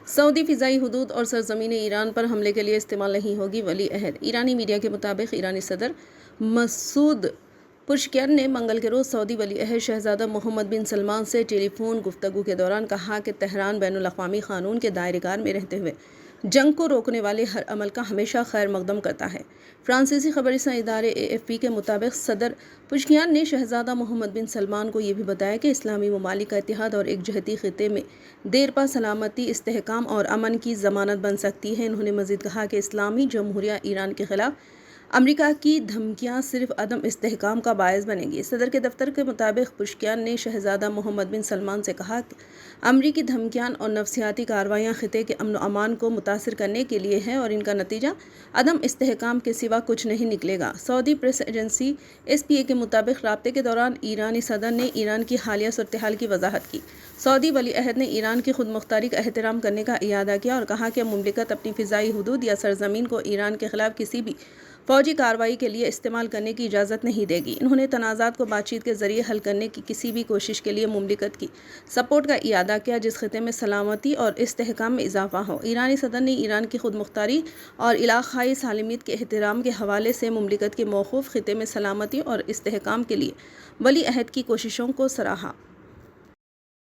سعودی فضائی حدود اور سرزمین ایران پر حملے کے لیے استعمال نہیں ہوگی ولی عہد۔ ایرانی میڈیا کے مطابق ایرانی صدر مسعود پزشکیان نے منگل کے روز سعودی ولی عہد شہزادہ محمد بن سلمان سے ٹیلی فون گفتگو کے دوران کہا کہ تہران بین الاقوامی قانون کے دائرہ کار میں رہتے ہوئے جنگ کو روکنے والے ہر عمل کا ہمیشہ خیر مقدم کرتا ہے۔ فرانسیسی خبر رساں ادارے AFP کے مطابق صدر پزشکیان نے شہزادہ محمد بن سلمان کو یہ بھی بتایا کہ اسلامی ممالک کا اتحاد اور ایک جہتی خطے میں دیرپا سلامتی، استحکام اور امن کی ضمانت بن سکتی ہے۔ انہوں نے مزید کہا کہ اسلامی جمہوریہ ایران کے خلاف امریکہ کی دھمکیاں صرف عدم استحکام کا باعث بنیں گی۔ صدر کے دفتر کے مطابق پزشکیان نے شہزادہ محمد بن سلمان سے کہا کہ امریکی دھمکیاں اور نفسیاتی کارروائیاں خطے کے امن و امان کو متاثر کرنے کے لیے ہیں اور ان کا نتیجہ عدم استحکام کے سوا کچھ نہیں نکلے گا۔ سعودی پریس ایجنسی SPA کے مطابق رابطے کے دوران ایرانی صدر نے ایران کی حالیہ صورتحال کی وضاحت کی۔ سعودی ولی عہد نے ایران کی خود مختاری کا احترام کرنے کا اعادہ کیا اور کہا کہ مملکت اپنی فضائی حدود یا سرزمین کو ایران کے خلاف کسی بھی فوجی کارروائی کے لیے استعمال کرنے کی اجازت نہیں دے گی۔ انہوں نے تنازعات کو بات چیت کے ذریعے حل کرنے کی کسی بھی کوشش کے لیے مملکت کی سپورٹ کا اعادہ کیا جس خطے میں سلامتی اور استحکام میں اضافہ ہو۔ ایرانی صدر نے ایران کی خود مختاری اور علاقائی سالمیت کے احترام کے حوالے سے مملکت کے موقوف خطے میں سلامتی اور استحکام کے لیے ولی عہد کی کوششوں کو سراہا۔